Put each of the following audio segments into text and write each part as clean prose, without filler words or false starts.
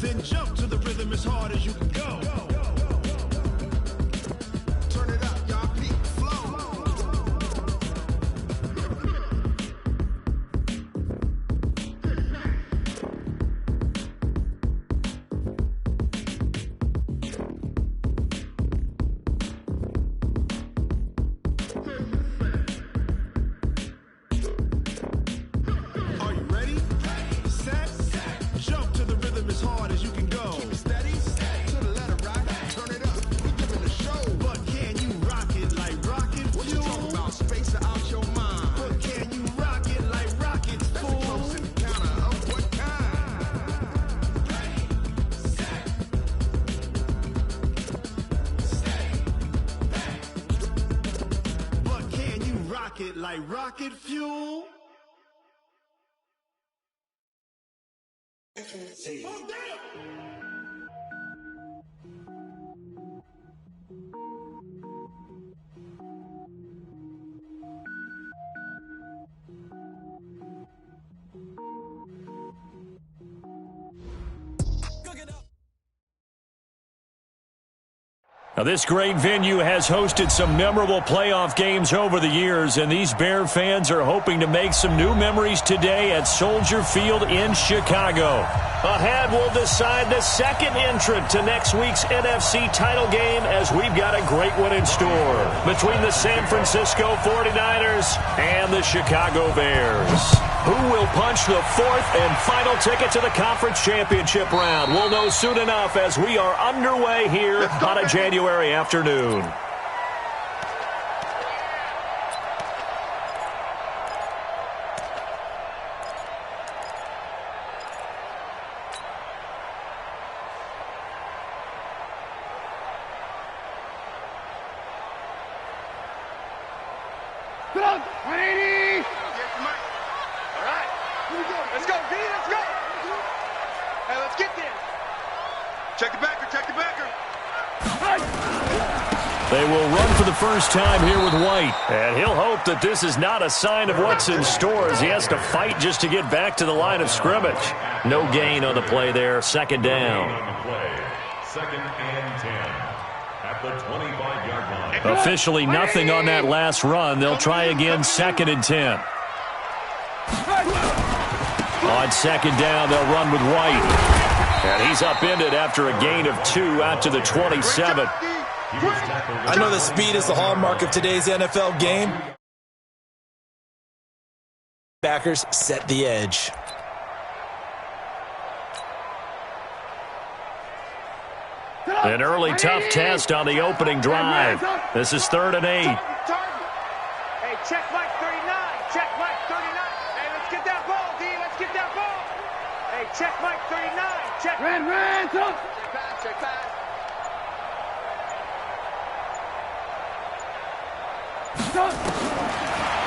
Then jump to the rhythm as hard as you can go. Turn it up, y'all. Peak flow. Are you ready? Set. Jump to the rhythm as hard as you can go. Keep it steady. To the letter, right? Turn it up. We giving the show. But can you rock it like rocket fuel? What you talking about? Space out your mind. But can you rock it like rockets, fool? That's a close encounter of what kind? Ready, set, stay back. But can you rock it like rocket fuel? Now, this great venue has hosted some memorable playoff games over the years, and these Bear fans are hoping to make some new memories today at Soldier Field in Chicago. Ahead, we'll decide the second entrant to next week's NFC title game, as we've got a great one in store between the San Francisco 49ers and the Chicago Bears. Who will punch the fourth and final ticket to the conference championship round? We'll know soon enough as we are underway here on a January afternoon. Come on, 180! All right, here we go. Let's go, D, let's go! Hey, let's get there. Check the backer, check the backer. They will run for the first time here with White. And he'll hope that this is not a sign of what's in store as he has to fight just to get back to the line of scrimmage. No gain on the play there, second down. Second and 10 at the 25-yard line. Officially nothing on that last run. They'll try again, second and 10. On second down, they'll run with White. And he's upended after a gain of 2 out to the 27. I know that speed is the hallmark of today's NFL game. Backers set the edge. An early tough test on the opening drive. This is 3rd and 8. Hey, check Mike 39. Check Mike 39. Hey, let's get that ball, D. Let's get that ball. Hey, check Mike 39. Check. Ran, stop. Check pass, check pass.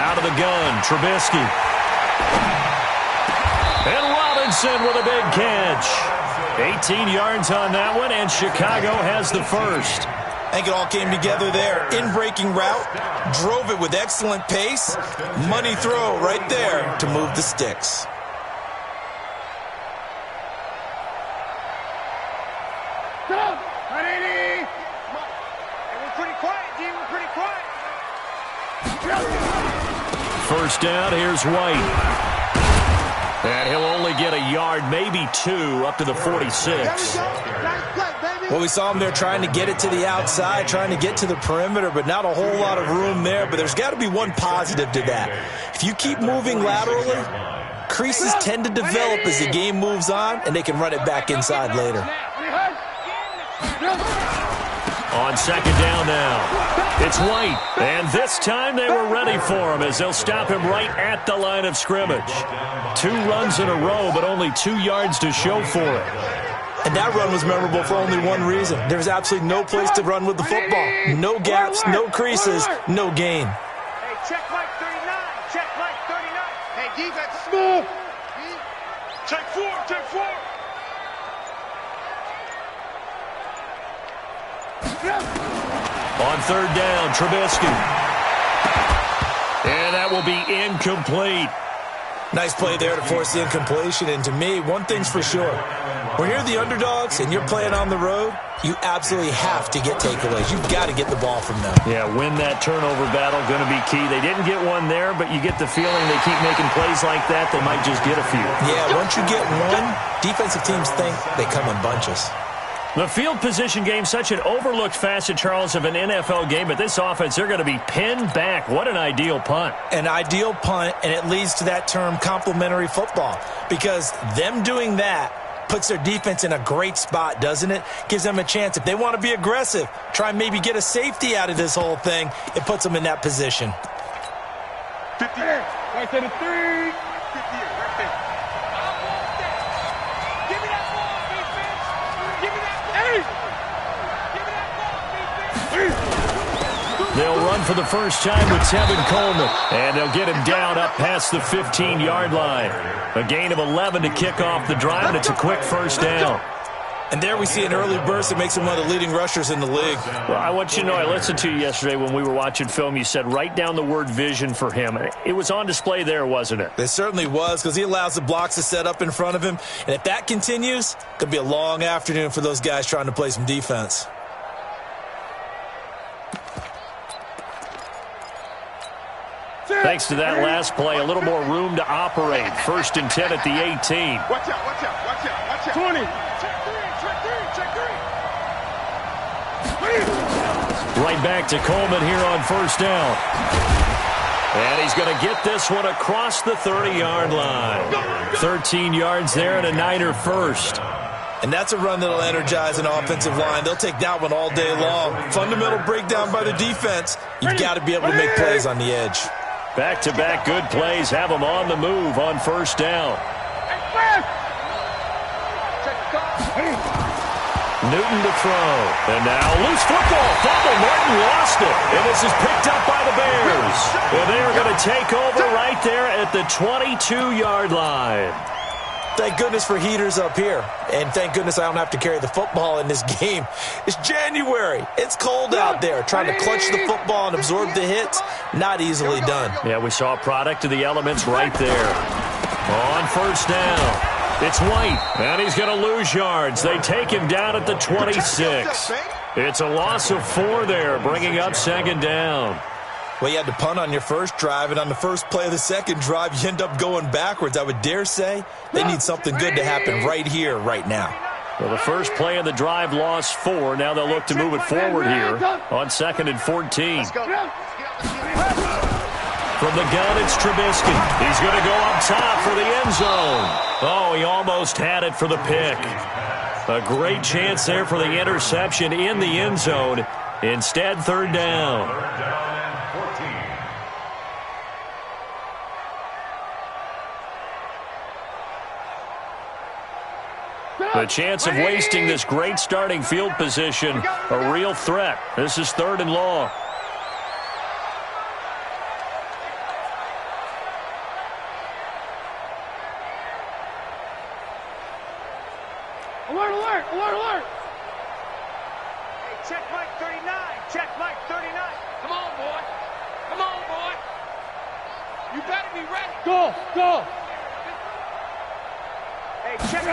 Out of the gun, Trubisky. And Robinson with a big catch. 18 yards on that one, and Chicago has the first. I think it all came together there. In-breaking route, drove it with excellent pace. Money throw right there to move the sticks. Stop! 180! Hey, we're pretty quiet, D. We're pretty quiet. First down, here's White. And he'll only get a yard, maybe 2, up to the 46. Well, we saw him there trying to get it to the outside, trying to get to the perimeter, but not a whole lot of room there. But there's got to be one positive to that. If you keep moving laterally, creases tend to develop as the game moves on, and they can run it back inside later. On second down now, it's White. And this time they were ready for him as they'll stop him right at the line of scrimmage. 2 runs in a row, but only 2 yards to show for it. And that run was memorable for only one reason. There was absolutely no place to run with the football. No gaps, no creases, no gain. Hey, check Mike 39. Check Mike 39. Hey, defense, smooth. Check 4, check 4. On third down, Trubisky. And that will be incomplete. Nice play there to force the incompletion. And to me, one thing's for sure. When you're the underdogs and you're playing on the road, you absolutely have to get takeaways. You've got to get the ball from them. Yeah, win that turnover battle, going to be key. They didn't get one there, but you get the feeling they keep making plays like that, they might just get a few. Yeah, once you get one, defensive teams think they come in bunches. The field position game, such an overlooked facet, Charles, of an NFL game, but this offense, they're going to be pinned back. What an ideal punt. An ideal punt, and it leads to that term complementary football, because them doing that puts their defense in a great spot, doesn't it? Gives them a chance. If they want to be aggressive, try and maybe get a safety out of this whole thing, it puts them in that position. 50 right to the 3. 50 right there. Give me that ball, defense. Give me that ball. Give me that ball, defense. They'll run for the first time with Tevin Coleman, and they'll get him down up past the 15-yard line. A gain of 11 to kick off the drive, and it's a quick first down. And there we see an early burst that makes him one of the leading rushers in the league. Well, I want you to know, I listened to you yesterday when we were watching film. You said write down the word vision for him. It was on display there, wasn't it? It certainly was, because he allows the blocks to set up in front of him. And if that continues, it could be a long afternoon for those guys trying to play some defense. Thanks to that last play, a little more room to operate. 1st and 10 at the 18. Watch out, watch out, watch out, watch out. 20. Check 3, check 3, check 3. Right back to Coleman here on first down. And he's going to get this one across the 30-yard line. 13 yards there and a Niner first. And that's a run that'll energize an offensive line. They'll take that one all day long. Fundamental breakdown by the defense. You've got to be able to make plays on the edge. Back-to-back good plays have them on the move on first down. Newton to throw. And now loose football. Fumble. Martin lost it. And this is picked up by the Bears. And they are going to take over right there at the 22-yard line. Thank goodness for heaters up here. And thank goodness I don't have to carry the football in this game. It's January. It's cold out there. Trying to clutch the football and absorb the hits, not easily done. Yeah, we saw a product of the elements right there. On first down. It's White, and he's going to lose yards. They take him down at the 26. It's a loss of 4 there, bringing up 2nd down. Well, you had to punt on your first drive, and on the first play of the second drive, you end up going backwards. I would dare say they need something good to happen right here, right now. Well, the first play of the drive lost 4. Now they'll look to move it forward here on 2nd and 14. From the gun, it's Trubisky. He's going to go up top for the end zone. Oh, he almost had it for the pick. A great chance there for the interception in the end zone. Instead, 3rd down. 3rd down and 14. The chance of wasting this great starting field position, a real threat. This is 3rd and long. Alert, alert, alert, alert. Hey, check Mike 39. Check Mike 39. Come on, boy. Come on, boy. You better be ready. Go, go. Hey, check it.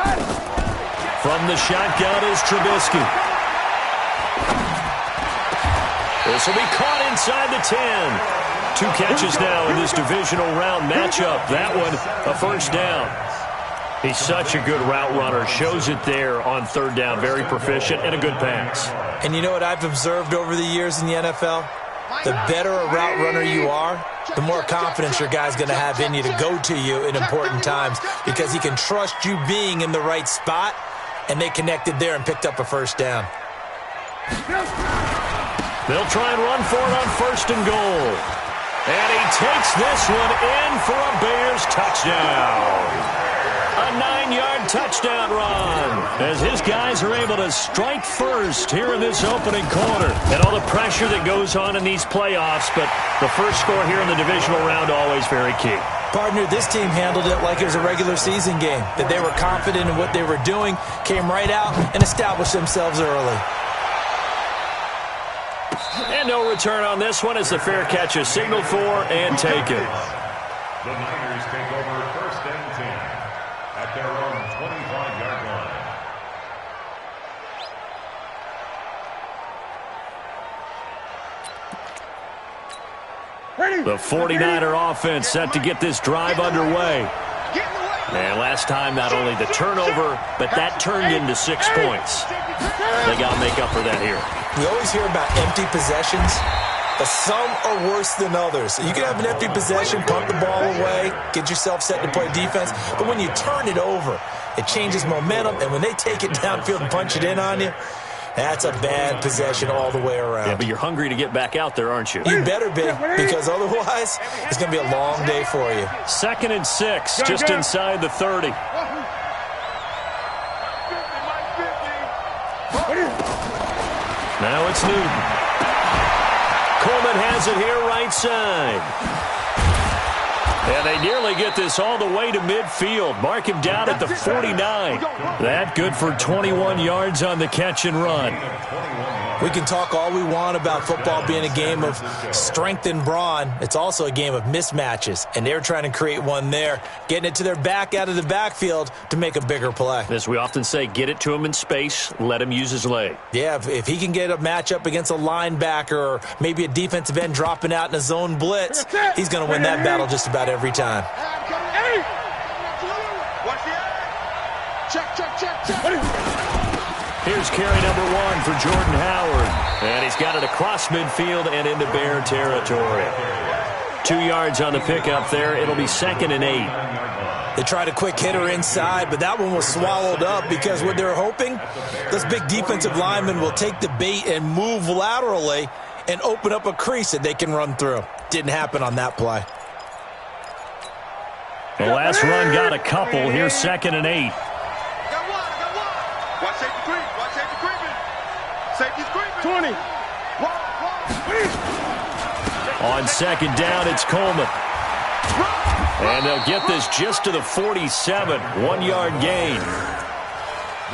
From the shotgun is Trubisky. This will be caught inside the 10. 2 catches now in this divisional round matchup. That one, a first down. He's such a good route runner. Shows it there on 3rd down. Very proficient and a good pass. And you know what I've observed over the years in the NFL? The better a route runner you are, the more confidence your guy's going to have in you to go to you in important times, because he can trust you being in the right spot, and they connected there and picked up a first down. They'll try and run for it on 1st and goal. And he takes this one in for a Bears touchdown. A 9-yard touchdown run as his guys are able to strike first here in this opening quarter. And all the pressure that goes on in these playoffs, but the first score here in the divisional round always very key. Partner, this team handled it like it was a regular season game, that they were confident in what they were doing, came right out and established themselves early. And no return on this one as the fair catch is signaled for and taken. The Niners take over 1st The 49er offense set to get this drive underway. And last time, not only the turnover, but that turned into 6 points. They got to make up for that here. We always hear about empty possessions, but some are worse than others. You can have an empty possession, punt the ball away, get yourself set to play defense, but when you turn it over, it changes momentum, and when they take it downfield and punch it in on you, that's a bad possession all the way around. Yeah, but you're hungry to get back out there, aren't you? You better be, because otherwise, it's going to be a long day for you. 2nd and 6, just inside the 30. Now it's Newton. Coleman has it here right side. And they nearly get this all the way to midfield. Mark him down at the 49. That good for 21 yards on the catch and run. We can talk all we want about football being a game of strength and brawn. It's also a game of mismatches, and they're trying to create one there, getting it to their back out of the backfield to make a bigger play. As we often say, get it to him in space, let him use his leg. Yeah, if he can get a matchup against a linebacker or maybe a defensive end dropping out in a zone blitz, he's going to win that battle just about every time. Here's carry number 1 for Jordan Howard. And he's got it across midfield and into Bear territory. 2 yards on the pickup there. It'll be 2nd and 8. They tried a quick hitter inside, but that one was swallowed up because what they're hoping, those big defensive linemen will take the bait and move laterally and open up a crease that they can run through. Didn't happen on that play. The last run got a couple. Here's 2nd and 8. Watch safety creep. Watch safety creeping. Safety's creeping. 20. On 2nd down, it's Coleman. And they'll get this just to the 47. 1-yard gain.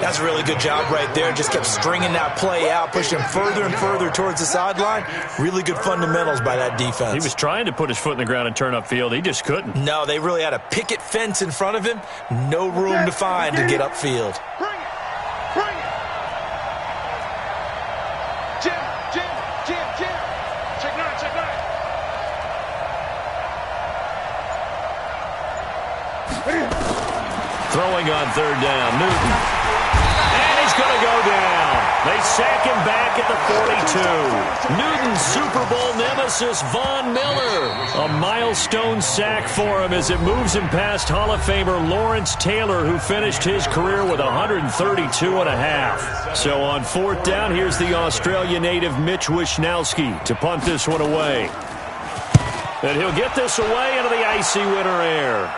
That's a really good job right there. Just kept stringing that play out, pushing further and further towards the sideline. Really good fundamentals by that defense. He was trying to put his foot in the ground and turn upfield. He just couldn't. No, they really had a picket fence in front of him. No room to find to get upfield. Bring it. Bring it. Jim. Check 9. Throwing on 3rd down, Newton. And he's going to go down. They sack him back at the 42. Newton's Super Bowl nemesis, Von Miller. A milestone sack for him as it moves him past Hall of Famer Lawrence Taylor, who finished his career with 132.5. So on 4th down, here's the Australia native Mitch Wishnowsky to punt this one away. And he'll get this away into the icy winter air.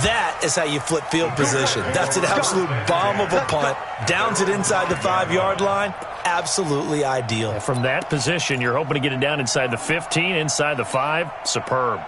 That is how you flip field position. That's an absolute bomb of a punt. Downs it inside the 5-yard line. Absolutely ideal. From that position, you're hoping to get it down inside the 15, inside the 5. Superb.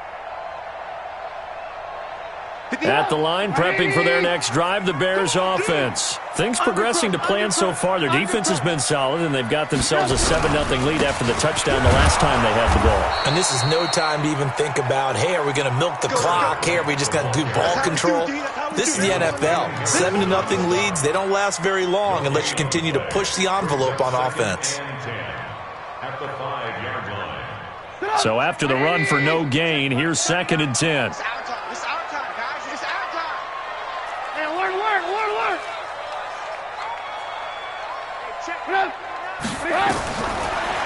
At the line, prepping for their next drive, the Bears offense. Things progressing to plan so far. Their defense has been solid, and they've got themselves a 7-0 lead after the touchdown the last time they had the ball. And this is no time to even think about, hey, are we going to milk the clock? Hey, are we just going to do ball control? This is the NFL. 7-0 leads, they don't last very long unless you continue to push the envelope on offense. At the 5-yard line. So after the run for no gain, here's 2nd and 10.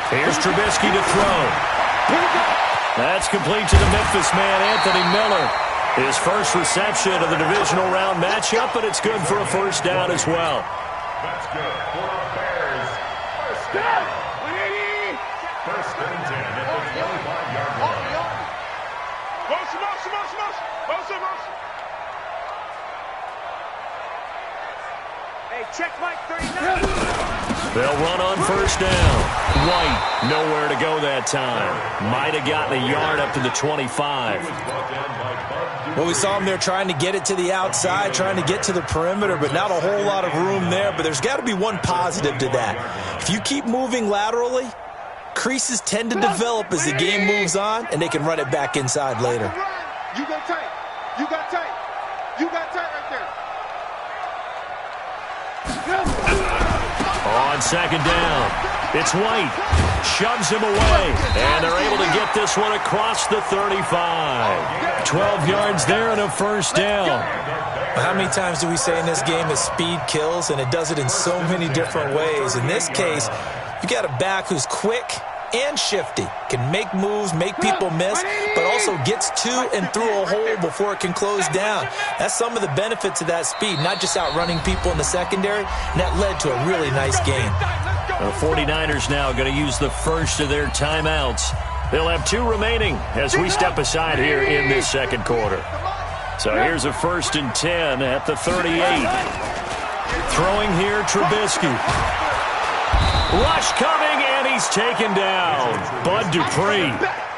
Here's Trubisky to throw. That's complete to the Memphis man, Anthony Miller. His first reception of the divisional round matchup, but it's good for a 1st down as well. That's good for the Bears. 1st down. 1st and 10 at the 25-yard line. Hey, check Mike 39. They'll run on 1st down. White, nowhere to go that time. Might have gotten a yard up to the 25. Well, we saw them there trying to get it to the outside, trying to get to the perimeter, but not a whole lot of room there. But there's got to be one positive to that. If you keep moving laterally, creases tend to develop as the game moves on, and they can run it back inside later. You got tight. You got tight. You got tight right there. On second down, it's White. Shoves him away, and they're able to get this one across the 35. 12 yards there and a first down. How many times do we say in this game that speed kills, and it does it in so many different ways? In this case, you got a back who's quick and shifty, can make moves, make people miss, but also gets to and through a hole before it can close down. That's some of the benefits of that speed, not just outrunning people in the secondary, and that led to a really nice game. The 49ers now going to use the first of their timeouts. They'll have 2 remaining as we step aside here in this second quarter. So here's a 1st and 10 at the 38. Throwing here, Trubisky. Rush coming, and he's taken down. Bud Dupree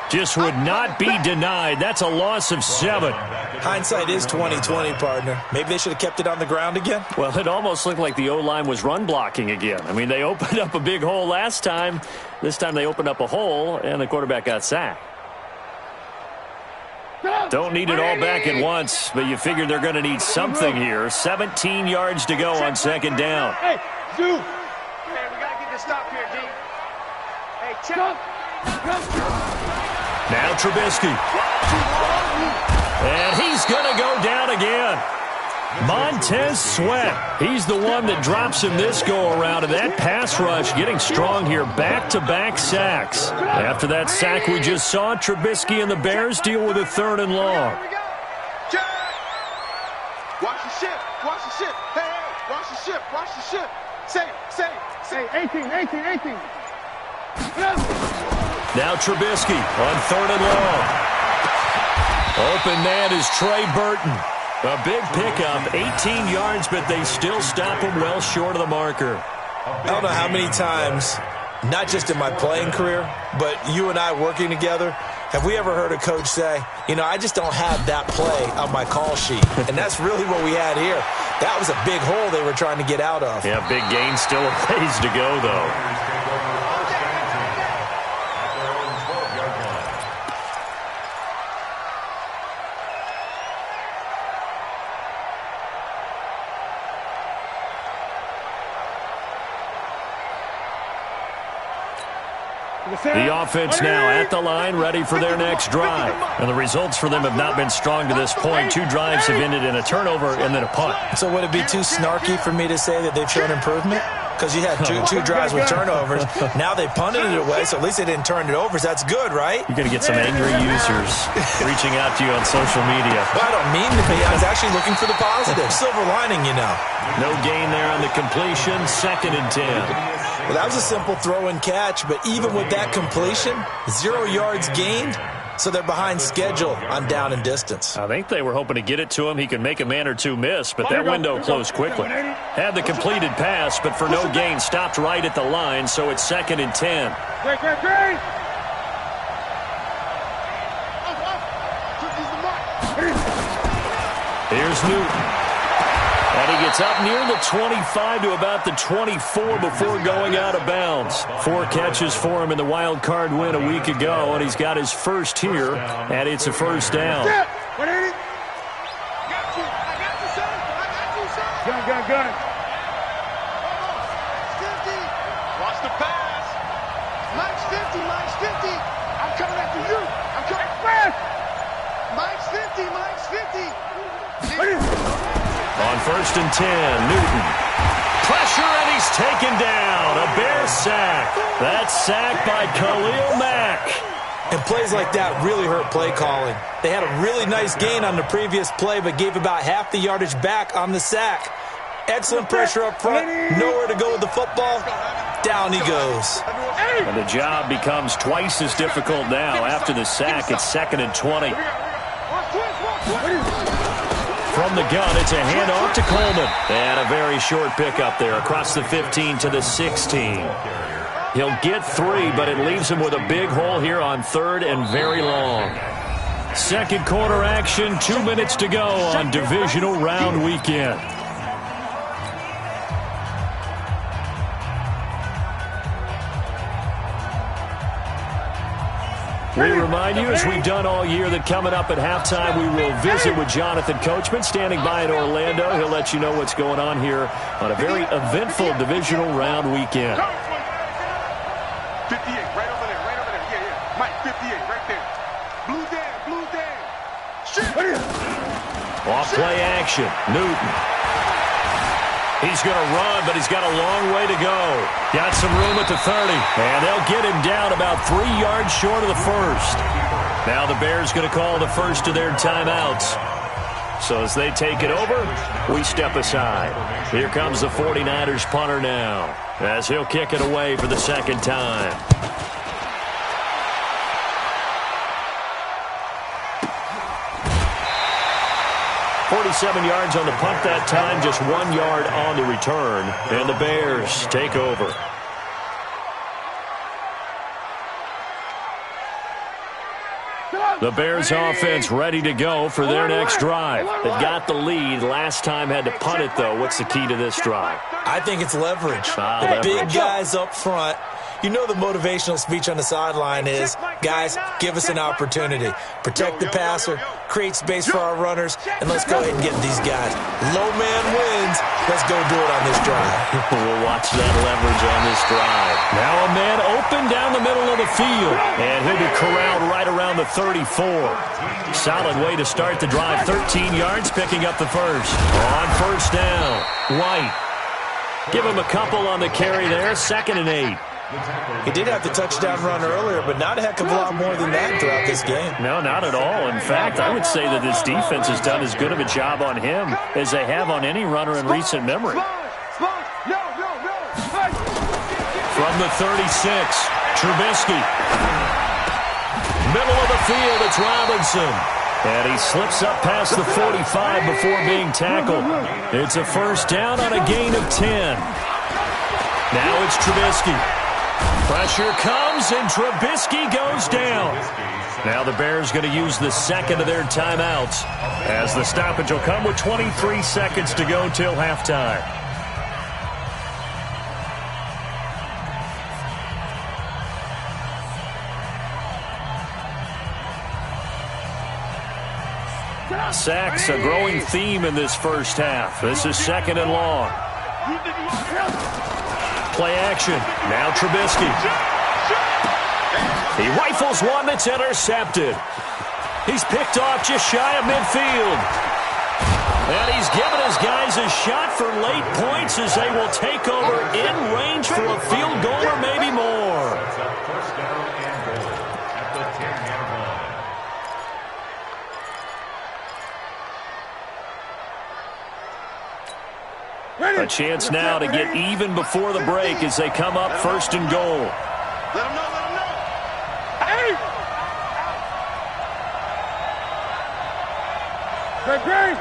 just would not be denied. That's a loss of 7. Hindsight is 20/20, partner. Maybe they should have kept it on the ground again. Well, it almost looked like the O-line was run blocking again. I mean, they opened up a big hole last time. This time they opened up a hole, and the quarterback got sacked. Don't need it all back at once, but you figure they're going to need something here. 17 yards to go on second down. Hey, Zoo. Hey, we got to get this stop here, D. Hey, check. Now Trubisky. And he's going to go down again. Montez Sweat. He's the one that drops him this go-around, and that pass rush getting strong here. Back-to-back sacks. After that sack we just saw, Trubisky and the Bears deal with a 3rd and long. Watch the ship. Watch the ship. Hey, hey, watch the ship. Watch the ship. Say. Hey, 18. Now Trubisky on 3rd and long. Open man is Trey Burton. A big pickup, 18 yards, but they still stop him well short of the marker. I don't know how many times, not just in my playing career, but you and I working together, have we ever heard a coach say, you know, I just don't have that play on my call sheet. And that's really what we had here. That was a big hole they were trying to get out of. Yeah, big gain, still a ways to go, though. The offense now at the line, ready for their next drive. And the results for them have not been strong to this point. 2 drives have ended in a turnover and then a punt. So would it be too snarky for me to say that they've shown improvement? Because you had two drives with turnovers. Now they punted it away, so at least they didn't turn it over. So that's good, right? You're going to get some angry users reaching out to you on social media. Well, I don't mean to be. I was actually looking for the positive. Silver lining, you know. No gain there on the completion. 2nd and 10. Well, that was a simple throw and catch, but even with that completion, 0 yards gained, so they're behind schedule on down and distance. I think they were hoping to get it to him. He could make a man or two miss, but that window closed quickly. Had the completed pass, but for no gain, stopped right at the line, so it's 2nd and 10. Great. Here's Newton. And he gets up near the 25 to about the 24 before going out of bounds. 4 catches for him in the wild card win a week ago, and he's got his first here, and it's a first down. Gun. Watch the pass. Mike's 50. I'm coming after you. I'm coming fast. Mike's 50. On 1st and 10, Newton. Pressure, and he's taken down. A Bear sack. That's sacked by Khalil Mack. And plays like that really hurt play calling. They had a really nice gain on the previous play, but gave about half the yardage back on the sack. Excellent pressure up front. Nowhere to go with the football. Down he goes. And the job becomes twice as difficult now. After the sack, it's 2nd and 20. From the gun, it's a handoff to Coleman. And a very short pickup there across the 15 to the 16. He'll get 3, but it leaves him with a big hole here on 3rd and very long. Second quarter action, 2 minutes to go on divisional round weekend. We remind you, as we've done all year, that coming up at halftime, we will visit with Jonathan Coachman, standing by in Orlando. He'll let you know what's going on here on a very eventful divisional round weekend. 58, right over there, yeah. Mike, 58, right there. Blue Dan. Shit. Off play action, Newton. He's going to run, but he's got a long way to go. Got some room at the 30, and they'll get him down about 3 yards short of the first. Now the Bears going to call the first of their timeouts. So as they take it over, we step aside. Here comes the 49ers punter now, as he'll kick it away for the second time. 47 yards on the punt that time, just 1 yard on the return. And the Bears take over. The Bears offense ready to go for their next drive. They've got the lead. Last time had to punt it, though. What's the key to this drive? I think it's leverage. Leverage. Big guys up front. You know the motivational speech on the sideline is, guys, give us an opportunity. Protect the passer, create space for our runners, and let's go ahead and get these guys. Low man wins. Let's go do it on this drive. We'll watch that leverage on this drive. Now a man open down the middle of the field, and he'll be corralled right around the 34. Solid way to start the drive. 13 yards, picking up the first. On first down, White. Give him a couple on the carry there. 2nd and 8. He did have the touchdown run earlier, but not a heck of a lot more than that throughout this game. No, not at all. In fact, I would say that this defense has done as good of a job on him as they have on any runner in recent memory. From the 36, Trubisky. Middle of the field, it's Robinson. And he slips up past the 45 before being tackled. It's a first down on a gain of 10. Now it's Trubisky. Pressure comes, and Trubisky goes down. Now the Bears going to use the second of their timeouts, as the stoppage will come with 23 seconds to go till halftime. Sacks, a growing theme in this first half. This is 2nd and long. Play action. Now Trubisky. He rifles one that's intercepted. He's picked off just shy of midfield. And he's given his guys a shot for late points as they will take over in range for a field goal or maybe more. First down and goal at the 10-yard line. A chance now to get even before the break as they come up 1st and goal. Let him know. Hey! Great.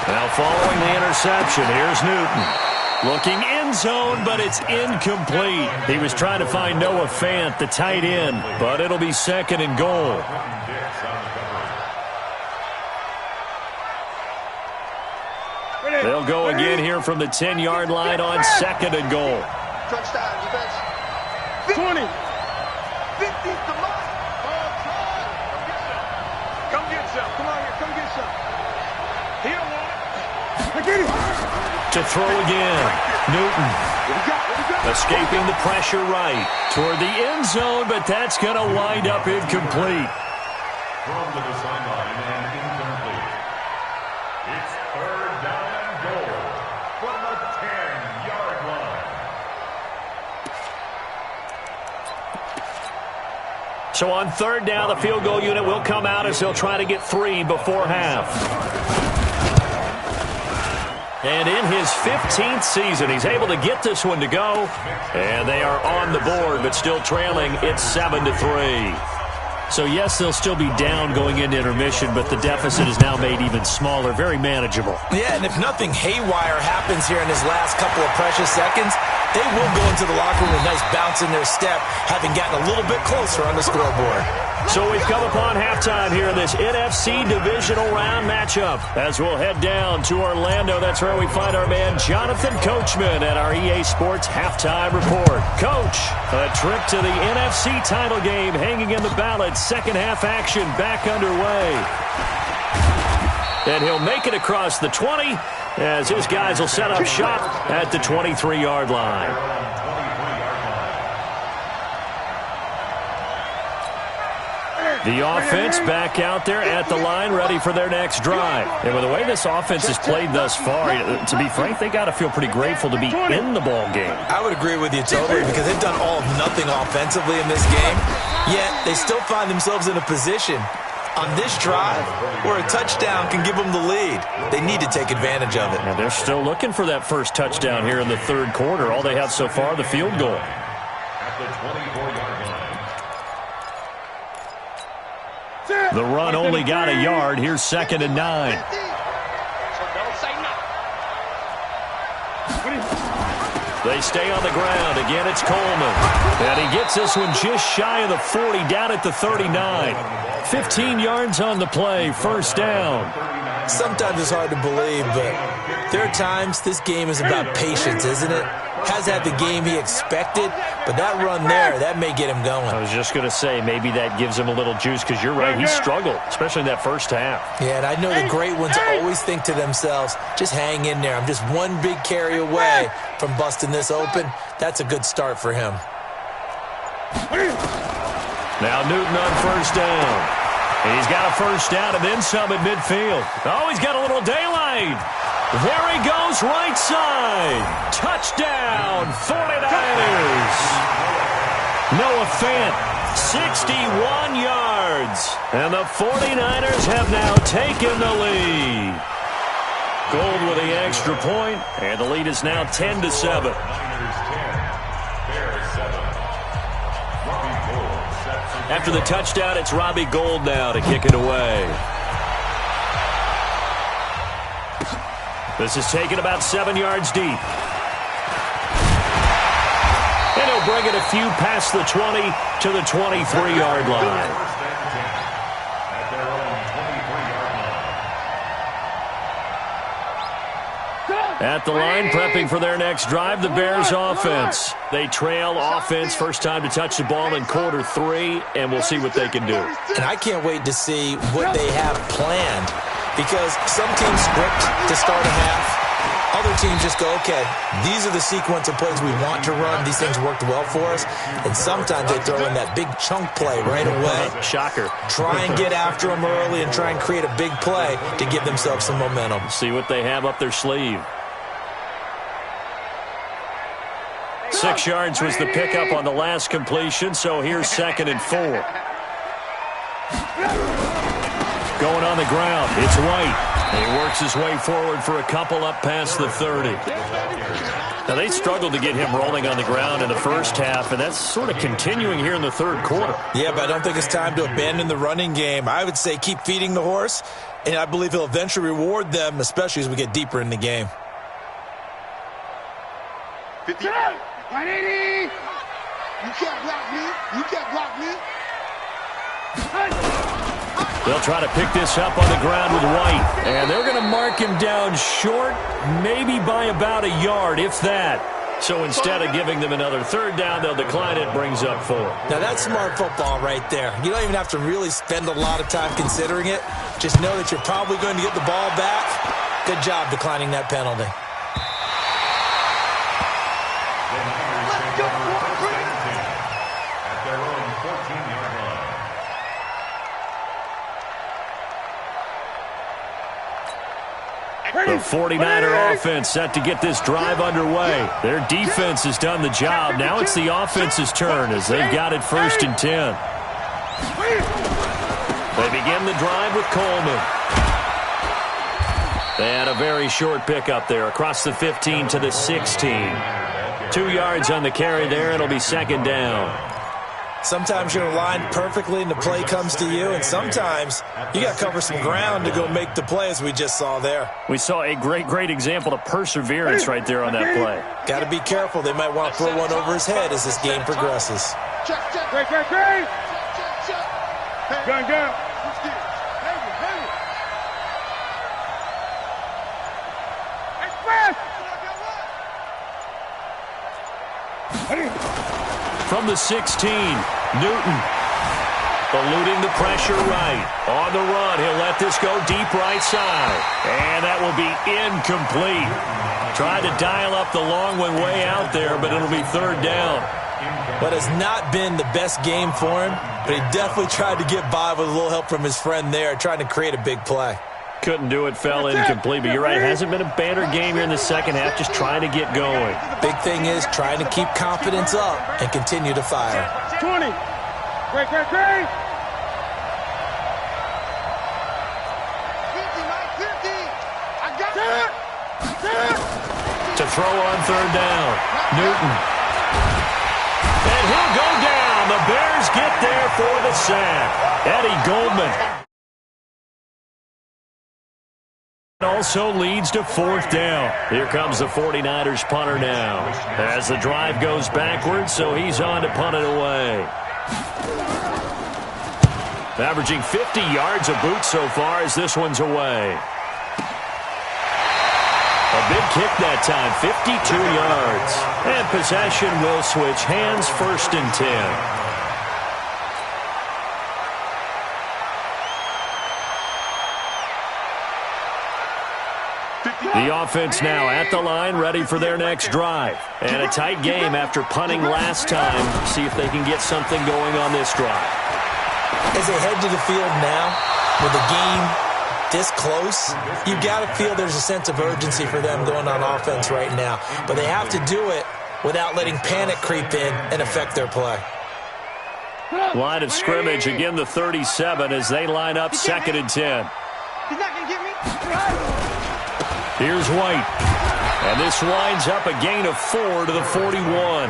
Now following the interception, here's Newton. Looking end zone, but it's incomplete. He was trying to find Noah Fant, the tight end, but it'll be 2nd and goal. They'll go again here from the 10-yard line on 2nd and goal. Touchdown, defense. 20. 50's the mark. Come get some. Come on here. Come get some. He don't want it. To throw again. Newton. Escaping the pressure right toward the end zone, but that's going to wind up incomplete. Thrown to the sideline and incomplete. It's 3rd down and goal from the 10-yard line. So on 3rd down, the field goal unit will come out as they'll try to get 3 before half. And in his 15th season, he's able to get this one to go. And they are on the board, but still trailing. It's 7-3. So, yes, they'll still be down going into intermission, but the deficit is now made even smaller, very manageable. Yeah, and if nothing haywire happens here in his last couple of precious seconds, they will go into the locker room with a nice bounce in their step, having gotten a little bit closer on the scoreboard. So we've come upon halftime here in this NFC divisional round matchup. As we'll head down to Orlando, that's where we find our man Jonathan Coachman at our EA Sports halftime report. Coach, a trip to the NFC title game hanging in the balance. Second half action back underway. And he'll make it across the 20 as his guys will set up shop at the 23-yard line. The offense back out there at the line, ready for their next drive. And with the way this offense has played thus far, to be frank, they got to feel pretty grateful to be in the ball game. I would agree with you totally because they've done all of nothing offensively in this game, yet they still find themselves in a position on this drive where a touchdown can give them the lead. They need to take advantage of it. And they're still looking for that first touchdown here in the third quarter. All they have so far, the field goal. At the 24-yard line. The run only got a yard. Here's 2nd and 9. They stay on the ground. Again, it's Coleman. And he gets this one just shy of the 40, down at the 39. 15 yards on the play, first down. Sometimes it's hard to believe, but there are times this game is about patience, isn't it? Has had the game he expected, but that run there, that may get him going. I was just going to say, maybe that gives him a little juice because you're right, he struggled, especially in that first half. Yeah, and I know the great ones always think to themselves, just hang in there. I'm just one big carry away from busting this open. That's a good start for him. Now Newton on first down. He's got a first down and then some at midfield. Oh, he's got a little daylight. There he goes, right side. Touchdown, 49ers. Noah Fant, 61 yards. And the 49ers have now taken the lead. Gold with the extra point, and the lead is now 10-7. After the touchdown, it's Robbie Gould now to kick it away. This is taken about 7 yards deep. And he'll bring it a few past the 20 to the 23-yard line. At the line, prepping for their next drive, the Bears offense. They trail offense, first time to touch the ball in quarter 3, and we'll see what they can do. And I can't wait to see what they have planned, because some teams script to start a half. Other teams just go, okay, these are the sequence of plays we want to run. These things worked well for us. And sometimes they throw in that big chunk play right away. Shocker. Try and get after them early and try and create a big play to give themselves some momentum. See what they have up their sleeve. 6 yards was the pickup on the last completion, so here's 2nd and 4. Going on the ground, it's White. He works his way forward for a couple up past the 30. Now, they struggled to get him rolling on the ground in the first half, and that's sort of continuing here in the third quarter. Yeah, but I don't think it's time to abandon the running game. I would say keep feeding the horse, and I believe he'll eventually reward them, especially as we get deeper in the game. 50. 180. You can't block me. You can't block me. They'll try to pick this up on the ground with White. And they're going to mark him down short, maybe by about a yard, if that. So instead of giving them another third down, they'll decline it, brings up 4. Now, that's smart football right there. You don't even have to really spend a lot of time considering it. Just know that you're probably going to get the ball back. Good job declining that penalty. The 49er offense set to get this drive underway. Their defense has done the job. Now it's the offense's turn as they've got it 1st and 10. They begin the drive with Coleman. They had a very short pickup there across the 15 to the 16. 2 yards on the carry there. It'll be 2nd down. Sometimes you're aligned perfectly and the play comes to you, and sometimes you got to cover some ground to go make the play, as we just saw there. We saw a great example of perseverance right there on that play. Got to be careful. They might want to throw one over his head as this game progresses. Gun, gun. From the 16, Newton eluding the pressure right. On the run, he'll let this go deep right side. And that will be incomplete. Tried to dial up the long one way out there, but it'll be third down. But it's not been the best game for him, but he definitely tried to get by with a little help from his friend there, trying to create a big play. Couldn't do it, fell incomplete, but you're right, it hasn't been a banner game here in the second half, just trying to get going. Big thing is trying to keep confidence up and continue to fire. 20. Great, great, great. 50, Mike, 50. I got it. To throw on third down, Newton. And he'll go down. The Bears get there for the sack. Eddie Goldman also leads to fourth down. Here comes the 49ers punter now. As the drive goes backwards, so he's on to punt it away. Averaging 50 yards a boot so far as this one's away. A big kick that time, 52 yards. And possession will switch hands, first and 10. The offense now at the line, ready for their next drive. And a tight game after punting last time. See if they can get something going on this drive. As they head to the field now, with the game this close, you've got to feel there's a sense of urgency for them going on offense right now. But they have to do it without letting panic creep in and affect their play. Line of scrimmage, again the 37 as they line up second and 10. He's not going to get me. Here's White. And this winds up a gain of 4 to the 41.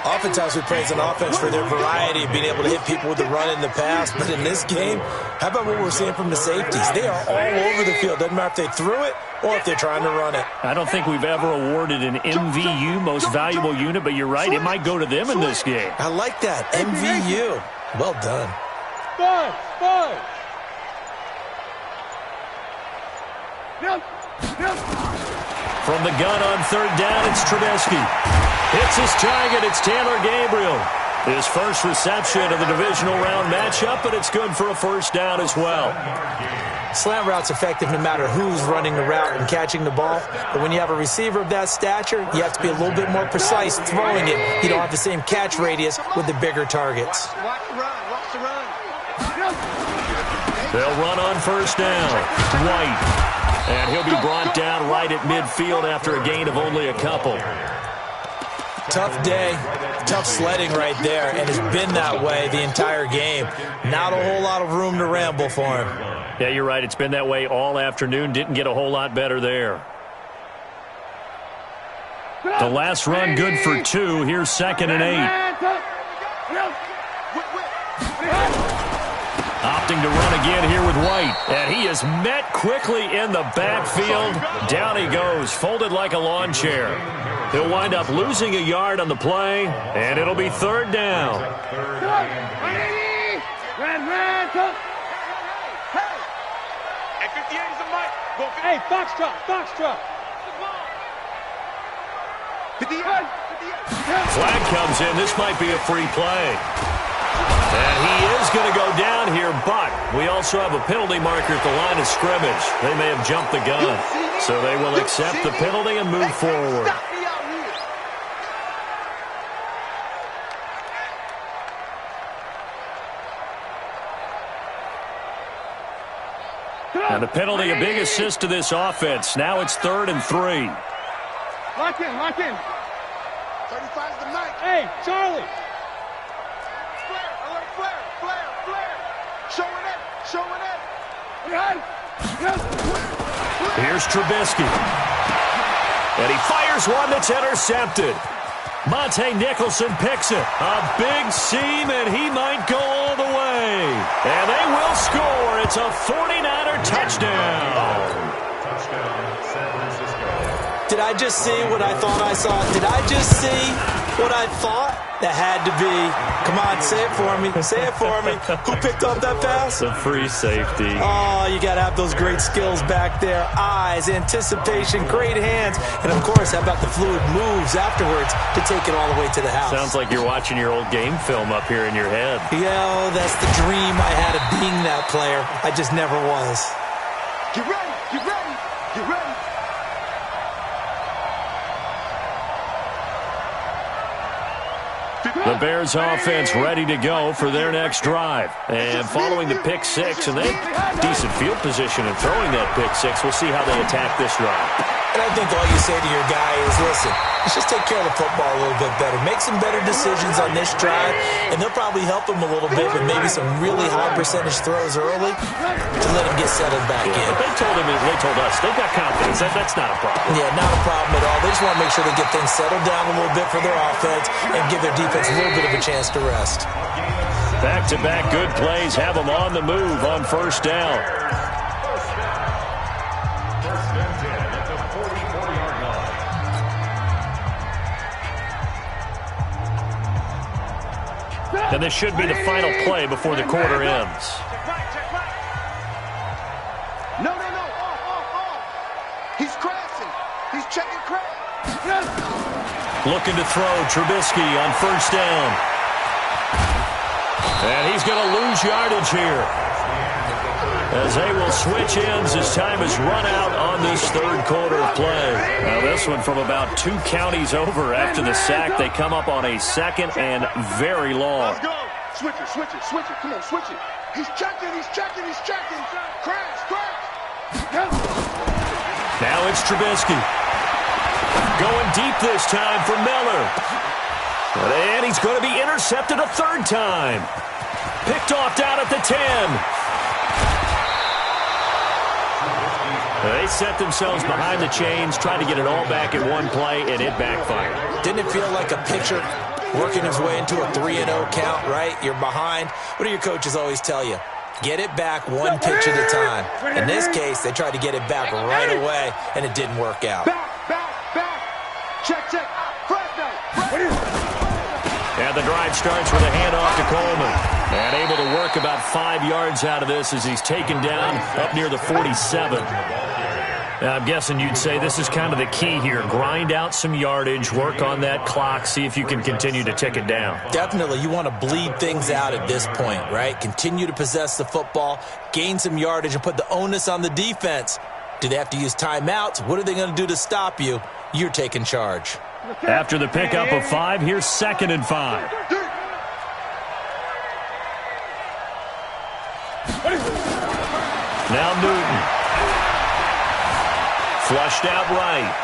Oftentimes we praise an offense for their variety of being able to hit people with the run in the pass. But in this game, how about what we're seeing from the safeties? They are all over the field. Doesn't matter if they threw it or if they're trying to run it. I don't think we've ever awarded an MVU, most valuable unit, but you're right, it might go to them in this game. I like that. MVU. Well done. Five. From the gun on third down, it's Trubisky. Hits his target, it's Taylor Gabriel. His first reception of the divisional round matchup, but it's good for a first down as well. Slant route's effective no matter who's running the route and catching the ball. But when you have a receiver of that stature, you have to be a little bit more precise throwing it. You don't have the same catch radius with the bigger targets. Watch the run. They'll run on first down. White. And he'll be brought down right at midfield after a gain of only a couple. Tough day, tough sledding right there, and it's been that way the entire game. Not a whole lot of room to ramble for him. Yeah, you're right. It's been that way all afternoon. Didn't get a whole lot better there. The last run good for 2. Here's second and 8. Opting to run again here with White. And he is met quickly in the backfield. Down he goes, folded like a lawn chair. He'll wind up losing a yard on the play, and it'll be third down. Hey, Foxtrot. Flag comes in. This might be a free play. And he is going to go down here, but we also have a penalty marker at the line of scrimmage. They may have jumped the gun. So they will accept the penalty and move forward. And the penalty, a big assist to this offense. Now it's 3rd and 3. Lock in. 35's the night. Hey, Charlie. Flare. Showing it. Here's Trubisky. And he fires one that's intercepted. Monte Nicholson picks it. A big seam, and he might go all the way. And they will score. It's a 49er touchdown. Touchdown, San Francisco. Did I just see what I thought I saw? Did I just see what I thought? That had to be. Come on, say it for me. Say it for me. Who picked up that pass? The free safety. Oh, you got to have those great skills back there. Eyes, anticipation, great hands. And, of course, how about the fluid moves afterwards to take it all the way to the house? Sounds like you're watching your old game film up here in your head. Yeah, that's the dream I had of being that player. I just never was. Get ready, get ready, get ready. The Bears offense ready to go for their next drive. And following the pick six, and they decent field position in throwing that pick six. We'll see how they attack this drive. And I think all you say to your guy is, listen, let's just take care of the football a little bit better. Make some better decisions on this drive, and they'll probably help him a little bit with maybe some really high percentage throws early to let him get settled back in. But they told us, they've got confidence. That's not a problem. Yeah, not a problem at all. They just want to make sure they get things settled down a little bit for their offense and give their defense a little bit of a chance to rest. Back-to-back good plays have them on the move on first down. And this should be the final play before the quarter ends. No. Off. He's crashing. He's checking crash. Looking to throw Trubisky on first down. And he's going to lose yardage here, as they will switch ends as time has run out on this third quarter of play. Now this one from about 2 counties over after the sack. They come up on a second and very long. Let's go. Switch it. Come on, switch it. He's checking. Crash. Now it's Trubisky. Going deep this time for Miller. And he's going to be intercepted a third time. Picked off down at the 10. They set themselves behind the chains, tried to get it all back in one play, and it backfired. Didn't it feel like a pitcher working his way into a 3-0 count, right? You're behind. What do your coaches always tell you? Get it back one pitch at a time. In this case, they tried to get it back right away, and it didn't work out. Back. Check. And the drive starts with a handoff to Coleman. And able to work about 5 yards out of this as he's taken down up near the 47. Now, I'm guessing you'd say this is kind of the key here. Grind out some yardage, work on that clock, see if you can continue to tick it down. Definitely. You want to bleed things out at this point, right? Continue to possess the football, gain some yardage, and put the onus on the defense. Do they have to use timeouts? What are they going to do to stop you? You're taking charge. After the pickup of 5, here's 2nd and 5. Now Newton. Flushed out right.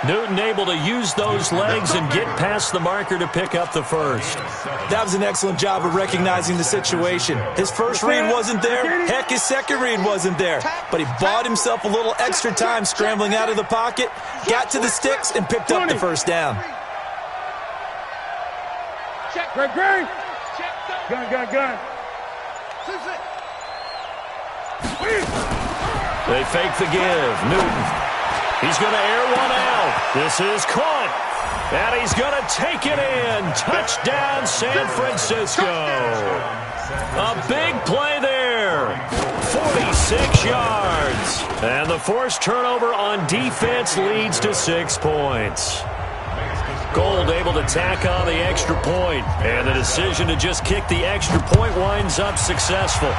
Newton able to use those legs and get past the marker to pick up the first. That was an excellent job of recognizing the situation. His first read wasn't there. Heck, his second read wasn't there. But he bought himself a little extra time scrambling out of the pocket, got to the sticks, and picked up the first down. Gun. They fake the give. Newton. He's going to air one out. This is caught. And he's going to take it in. Touchdown, San Francisco. A big play there. 46 yards. And the forced turnover on defense leads to 6 points. Gold able to tack on the extra point. And the decision to just kick the extra point winds up successful.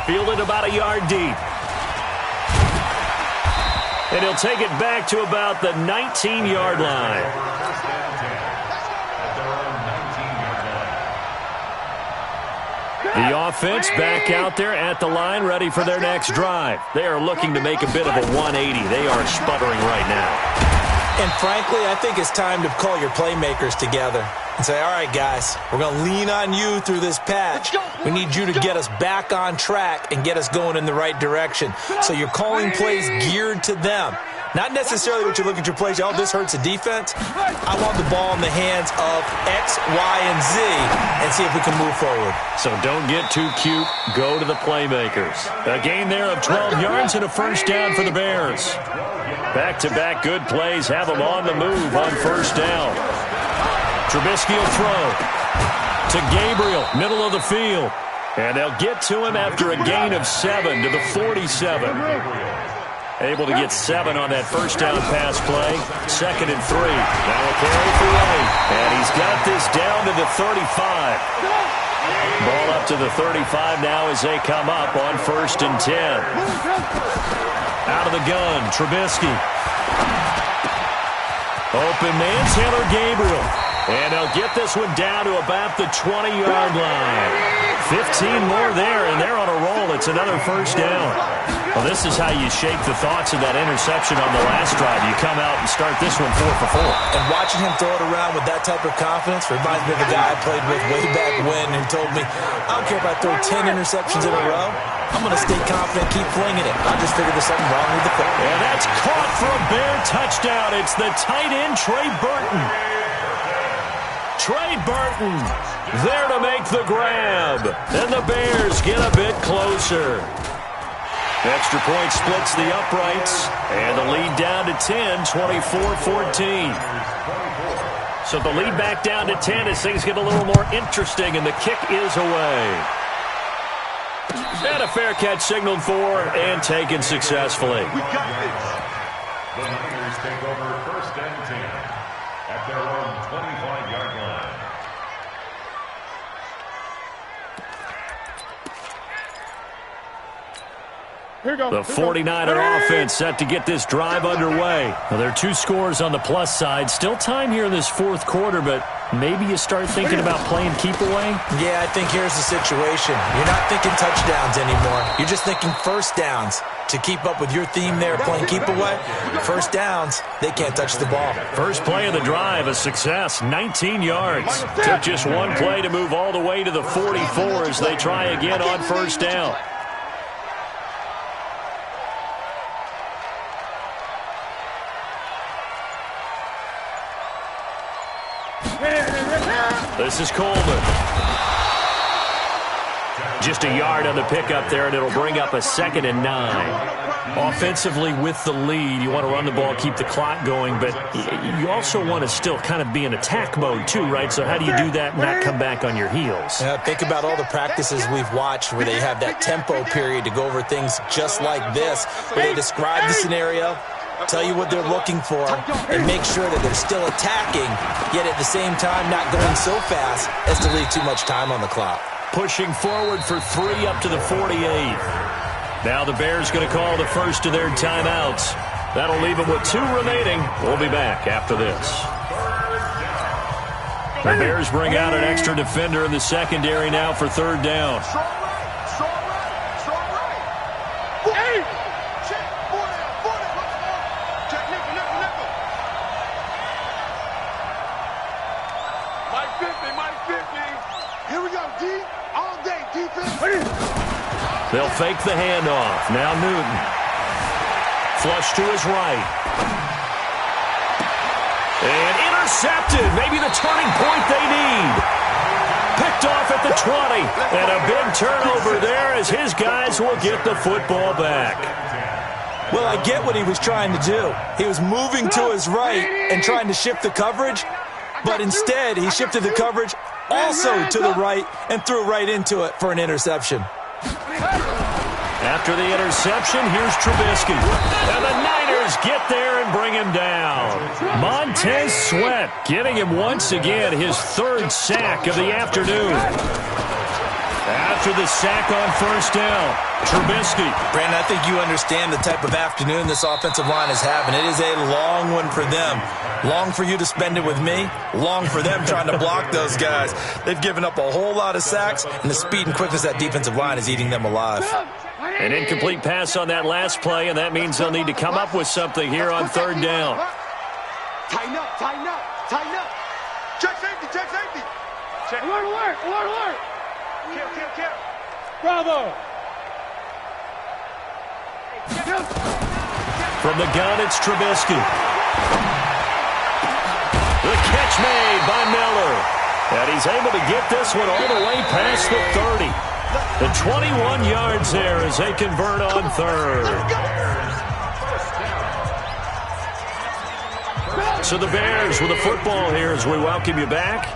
Fielded about a yard deep. And he'll take it back to about the 19-yard line. The offense back out there at the line, ready for their next drive. They are looking to make a bit of a 180. They are sputtering right now. And frankly, I think it's time to call your playmakers together and say, all right, guys, we're going to lean on you through this patch. We need you to get us back on track and get us going in the right direction. So you're calling plays geared to them. Not necessarily what you look at your plays, oh, this hurts the defense. I want the ball in the hands of X, Y, and Z and see if we can move forward. So don't get too cute. Go to the playmakers. A gain there of 12 yards and a first down for the Bears. Back-to-back good plays have them on the move on first down. Trubisky will throw to Gabriel, middle of the field. And they'll get to him after a gain of 7 to the 47. Able to get 7 on that first down pass play. 2nd and 3. Now a carry for Ray. And he's got this down to the 35. Ball up to the 35 now as they come up on 1st and 10. Out of the gun, Trubisky. Open man, Taylor Gabriel. And they'll get this one down to about the 20-yard line. 15 more there, and they're on a roll. It's another first down. Well, this is how you shake the thoughts of that interception on the last drive. You come out and start this one 4 for 4. And watching him throw it around with that type of confidence reminds me of a guy I played with way back when and told me, I don't care if I throw 10 interceptions in a row. I'm going to stay confident, keep flinging it. I just figured there's something wrong with the football. And that's caught for a Bear touchdown. It's the tight end, Trey Burton. Trey Burton there to make the grab. And the Bears get a bit closer. Extra point splits the uprights. And the lead down to 10, 24-14. So the lead back down to 10 as things get a little more interesting, and the kick is away. And a fair catch signaled for and taken successfully. We got this. The Niners take over 1st and 10 at their own 25-yard line. The 49er offense set to get this drive underway. Well, there are 2 scores on the plus side. Still time here in this 4th quarter, but maybe you start thinking about playing keep away? Yeah, I think here's the situation. You're not thinking touchdowns anymore. You're just thinking first downs. To keep up with your theme there, playing keep away, first downs, they can't touch the ball. First play of the drive, a success, 19 yards. Took just one play to move all the way to the 44 as they try again on first down. This is Coleman. Just a yard on the pickup there, and it'll bring up a 2nd and 9. Offensively with the lead, you want to run the ball, keep the clock going, but you also want to still kind of be in attack mode too, right? So how do you do that and not come back on your heels? Yeah, think about all the practices we've watched where they have that tempo period to go over things just like this, where they describe the scenario, tell you what they're looking for, and make sure that they're still attacking, yet at the same time not going so fast as to leave too much time on the clock. Pushing forward for 3 up to the 48. Now the Bears going to call the first of their timeouts. That'll leave them with 2 remaining. We'll be back after this. The Bears bring out an extra defender in the secondary now for 3rd down. They'll fake the handoff. Now Newton. Flush to his right. And intercepted. Maybe the turning point they need. Picked off at the 20. And a big turnover there as his guys will get the football back. Well, I get what he was trying to do. He was moving to his right and trying to shift the coverage, but instead he shifted the coverage also to the right and threw right into it for an interception. After the interception, here's Trubisky. And the Niners get there and bring him down. Montez Sweat getting him once again his 3rd sack of the afternoon. After the sack on first down, Trubisky. Brandon, I think you understand the type of afternoon this offensive line is having. It is a long one for them. Long for you to spend it with me. Long for them trying to block those guys. They've given up a whole lot of sacks, and the speed and quickness of that defensive line is eating them alive. An incomplete pass on that last play, and that means they'll need to come up with something here on 3rd down. Tighten up, tighten up, tighten up. Check safety, check safety. Check. Alert, alert, alert, alert. Kill, kill, kill. Bravo. From the gun, it's Trubisky. The catch made by Miller. And he's able to get this one all the way past the 30. The 21 yards there as they convert on third. So the Bears with the football here as we welcome you back.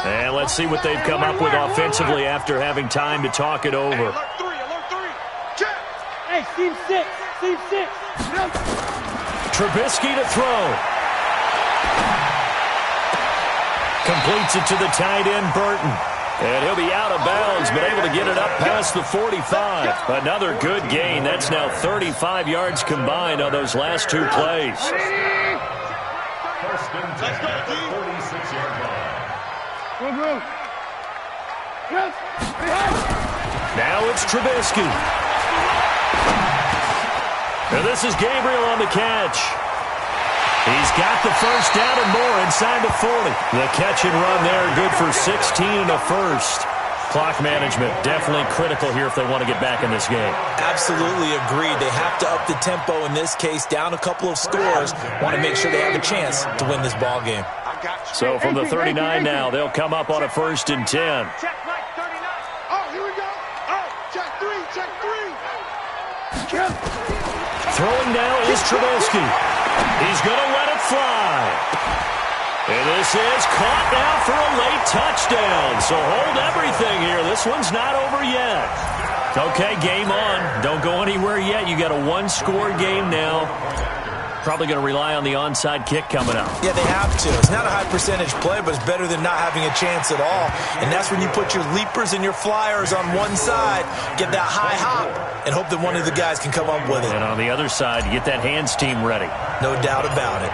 And let's see what they've come up with offensively after having time to talk it over. Alert three, check. Hey, team six. Trubisky to throw. Completes it to the tight end, Burton. And he'll be out of bounds, but able to get it up past the 45. Another good gain. That's now 35 yards combined on those last two plays. First and 10 at the 46-yard line. Now it's Trubisky. And this is Gabriel on the catch. He's got the first down and more inside the 40. The catch and run there, good for 16 and a first. Clock management definitely critical here if they want to get back in this game. Absolutely agreed. They have to up the tempo in this case, down a couple of scores. Want to make sure they have a chance to win this ball game. So from the 39 now, they'll come up on a 1st and 10. Check right, 39. Oh, here we go. Oh, check three. Throwing now is Trubisky. He's going to let it fly. And this is caught now for a late touchdown. So hold everything here. This one's not over yet. Okay, game on. Don't go anywhere yet. You got a one-score game now. Probably going to rely on the onside kick coming up. Yeah, they have to. It's not a high percentage play, but it's better than not having a chance at all. And that's when you put your leapers and your flyers on one side, get that high hop, and hope that one of the guys can come up with it. And on the other side, you get that hands team ready. No doubt about it.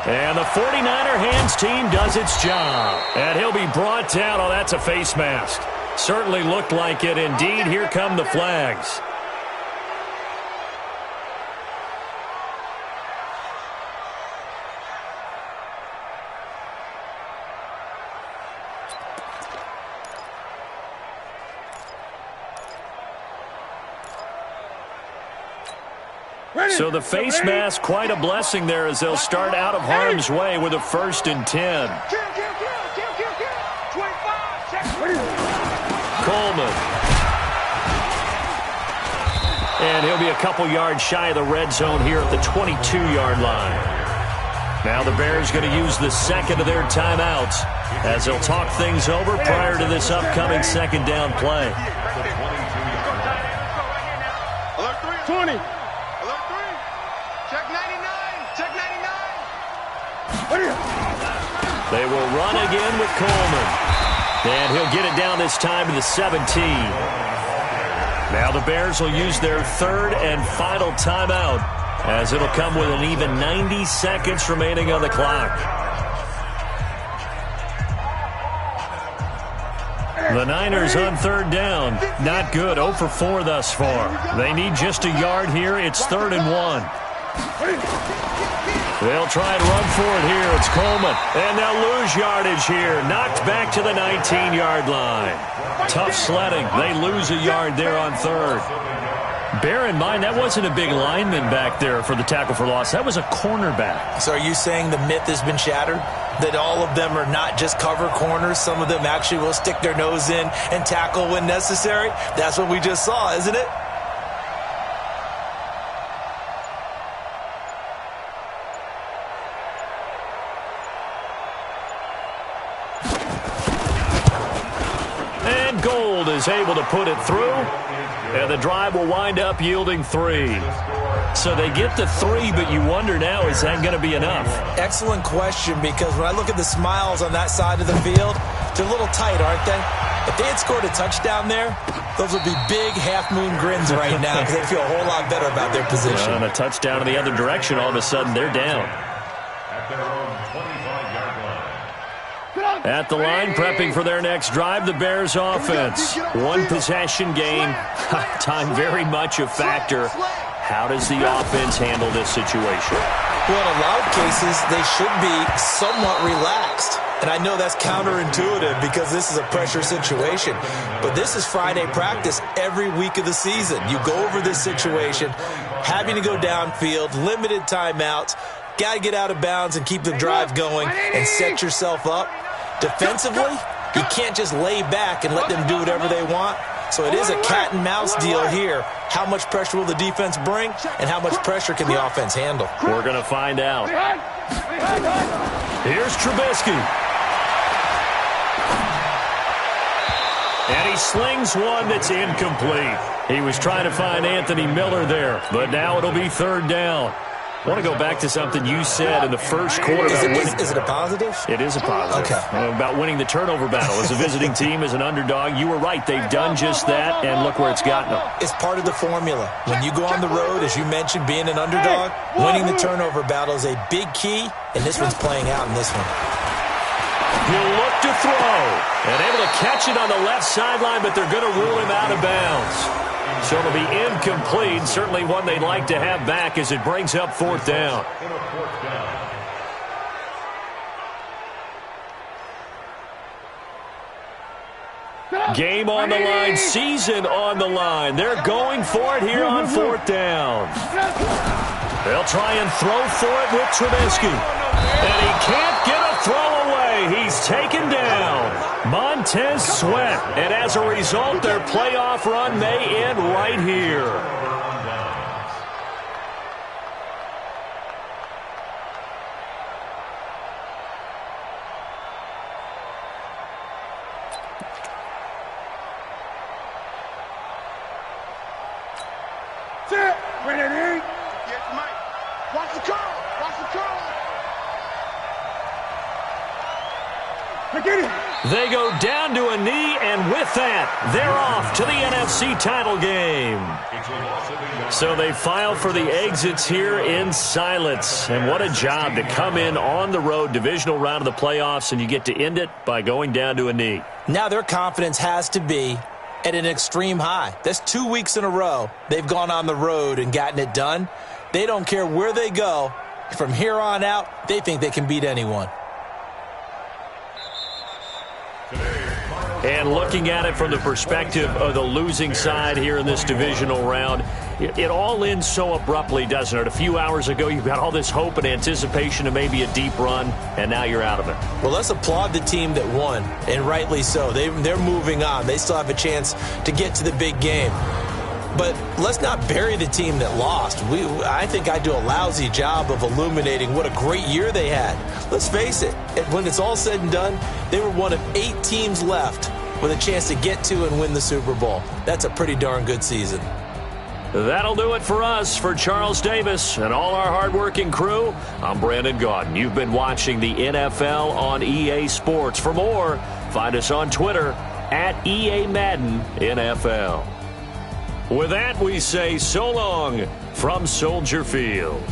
And the 49er hands team does its job. And he'll be brought down. Oh, that's a face mask. Certainly looked like it. Indeed, here come the flags. So the face mask, quite a blessing there as they'll start out of harm's way with a 1st and 10. Coleman. And he'll be a couple yards shy of the red zone here at the 22-yard line. Now the Bears going to use the second of their timeouts as they'll talk things over prior to this upcoming second down play. 20. They will run again with Coleman. And he'll get it down this time to the 17. Now the Bears will use their third and final timeout as it'll come with an even 90 seconds remaining on the clock. The Niners on third down. Not good. 0 for 4 thus far. They need just a yard here. It's 3rd and 1. They'll try and run for it here. It's Coleman. And they'll lose yardage here. Knocked back to the 19-yard line. Tough sledding. They lose a yard there on third. Bear in mind, that wasn't a big lineman back there for the tackle for loss. That was a cornerback. So are you saying the myth has been shattered? That all of them are not just cover corners? Some of them actually will stick their nose in and tackle when necessary? That's what we just saw, isn't it? Gold is able to put it through, and the drive will wind up yielding 3. So they get the 3, but you wonder now, is that going to be enough? Excellent question, because when I look at the smiles on that side of the field, they're a little tight, aren't they? If they had scored a touchdown there, those would be big half-moon grins right now because they feel a whole lot better about their position. And a touchdown in the other direction, all of a sudden they're down. At their own 25-yard line. At the line, prepping for their next drive, the Bears offense. One possession game. Time very much a factor. How does the offense handle this situation? Well, in a lot of cases, they should be somewhat relaxed. And I know that's counterintuitive because this is a pressure situation. But this is Friday practice every week of the season. You go over this situation, having to go downfield, limited timeouts, got to get out of bounds and keep the drive going and set yourself up. Defensively, you can't just lay back and let them do whatever they want. So it is a cat and mouse deal here. How much pressure will the defense bring, and how much pressure can the offense handle? We're going to find out. Here's Trubisky. And he slings one that's incomplete. He was trying to find Anthony Miller there, but now it'll be third down. I want to go back to something you said in the first quarter. Is it a positive? It is a positive. Okay. About winning the turnover battle. As a visiting team, as an underdog, you were right. They've done just that, and look where it's gotten them. It's part of the formula. When you go on the road, as you mentioned, being an underdog, winning the turnover battle is a big key, and this one's playing out in this one. He'll look to throw, and able to catch it on the left sideline, but they're going to rule him out of bounds. So it'll be incomplete, certainly one they'd like to have back as it brings up fourth down. Game on the line, season on the line. They're going for it here on fourth down. They'll try and throw for it with Trubisky. And he can't get a throw away. He's taken down. Montez Sweat. And as a result, their playoff run may end right here. They go down to a knee, and with that, they're off to the NFC title game. So they file for the exits here in silence. And what a job to come in on the road, divisional round of the playoffs, and you get to end it by going down to a knee. Now their confidence has to be at an extreme high. That's 2 weeks in a row they've gone on the road and gotten it done. They don't care where they go. From here on out, they think they can beat anyone. And looking at it from the perspective of the losing side here in this divisional round, it all ends so abruptly, doesn't it? A few hours ago, you've got all this hope and anticipation of maybe a deep run, and now you're out of it. Well, let's applaud the team that won, and rightly so. They're moving on. They still have a chance to get to the big game. But let's not bury the team that lost. I think I do a lousy job of illuminating what a great year they had. Let's face it, when it's all said and done, they were one of 8 teams left with a chance to get to and win the Super Bowl. That's a pretty darn good season. That'll do it for us. For Charles Davis and all our hardworking crew, I'm Brandon Gaudin. You've been watching the NFL on EA Sports. For more, find us on Twitter at EA Madden NFL. With that, we say so long from Soldier Field.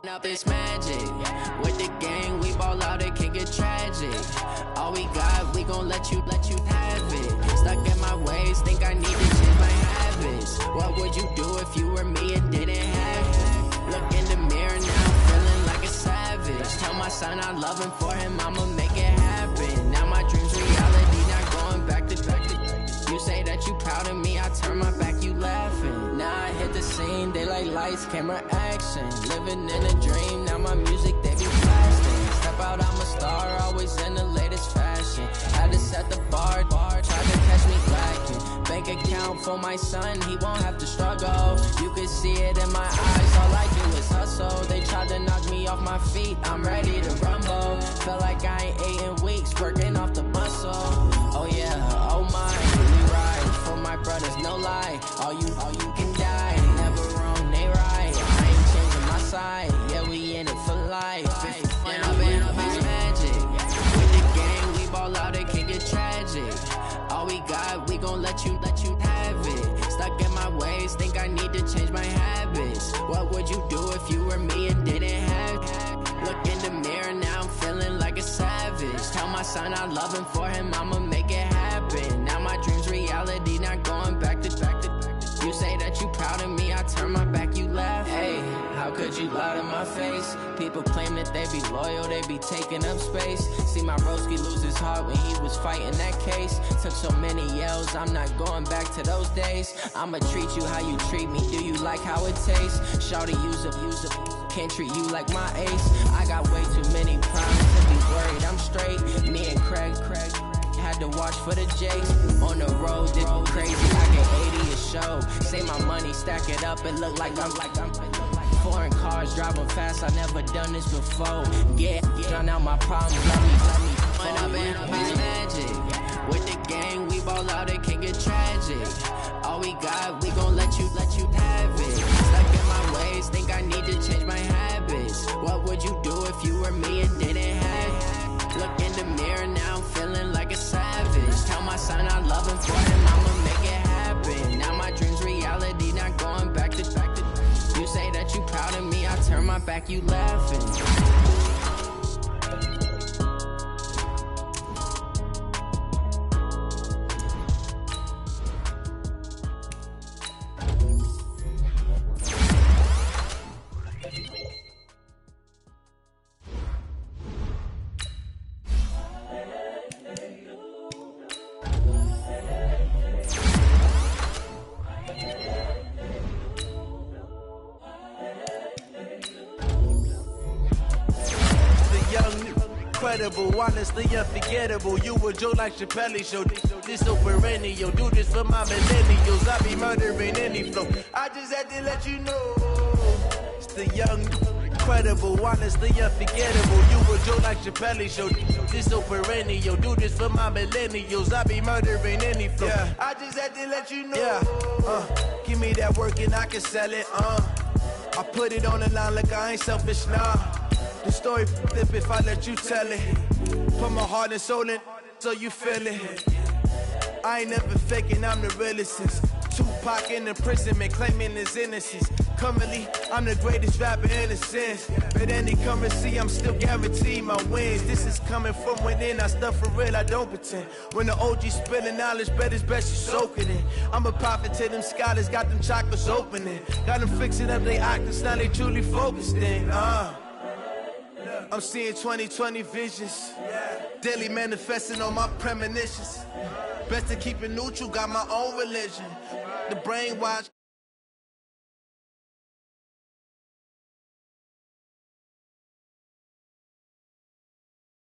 Up this magic with the gang, we ball out, it can get tragic. All we got, we gon' let you have it. Stuck in my ways, think I need to change my habits. What would you do if you were me and didn't have it? Look in the mirror now, feeling like a savage. Tell my son I love him, for him I'ma make it happen. Now my dreams reality, not going back to you say that you proud of me, I turn my back, you laughing. Now I hit the scene, they like lights, camera, action. Living in a dream, now my music, they be blasting. Step out, I'm a star, always in the latest fashion. Had to set the bar, tried to catch me lacking. Bank account around for my son, he won't have to struggle. You can see it in my eyes, all I do is hustle. They tried to knock me off my feet, I'm ready to rumble. Felt like I ain't ate in weeks, working off the muscle. Oh yeah, oh my, we ride for my brothers, no lie. All you can die, never wrong, they right. I ain't changing my side, yeah, we in it for life. And I've been magic. With the game, we ball out, it can get tragic. All we got, we gon' let you have it. Stuck in my ways, think I need to change my habits. What would you do if you were me and didn't have it? Look in the mirror, now I'm feeling like a savage. Tell my son I love him, for him I'ma make it happen. Now my dream's reality, not going back to. You say that you proud of me, I turn my back, you laugh. Hey, how could you lie to my face? People claim that they be loyal, they be taking up space. See my broski lose his heart when he was fighting that case. Took so many yells, I'm not going back to those days. I'ma treat you how you treat me, do you like how it tastes? Shawty, use up, can't treat you like my ace. I got way too many problems to be worried, I'm straight. Me and Craig had to watch for the Jakes. On the road, did crazy, I get 80 a show. Say my money, stack it up, it look like I'm foreign cars, driving fast, I never done this before. Yeah, drown out my problems, let me When I've been magic. With the gang, we ball out, it can get tragic. All we got, we gon' let you have it. Stuck in my ways, think I need to change my habits. What would you do if you were me and didn't have it? Look in the mirror, now I'm feeling like a savage. Tell my son I love him, for him I'ma make it happen. Now my dream's reality, not going back to. You say that you proud of me, I turn my back, you laughing. Honestly unforgettable. You a joke like Chappelle show. This so perennial. Do this for my millennials. I be murdering any flow. I just had to let you know. It's the young, incredible, honestly unforgettable. You a joke like Chappelle show. This so perennial. Do this for my millennials. I be murdering any flow. Yeah. I just had to let you know. Yeah. Give me that work and I can sell it. I put it on the line like I ain't selfish, nah. The story flip if I let you tell it. Put my heart and soul in so you feel it. I ain't never faking, I'm the realest since Tupac in imprisonment, claiming his innocence. Currently, I'm the greatest rapper in a sense. But any currency, I'm still guaranteed my wins. This is coming from within, I stuff for real, I don't pretend. When the OG spilling knowledge, bet it's best you soak it in. I'm a prophet to them scholars, got them chakras opening. Got them fixing up they octaves, now they truly focused in. I'm seeing 2020 visions. Daily manifesting on my premonitions. Best to keep it neutral, got my own religion. The brainwash.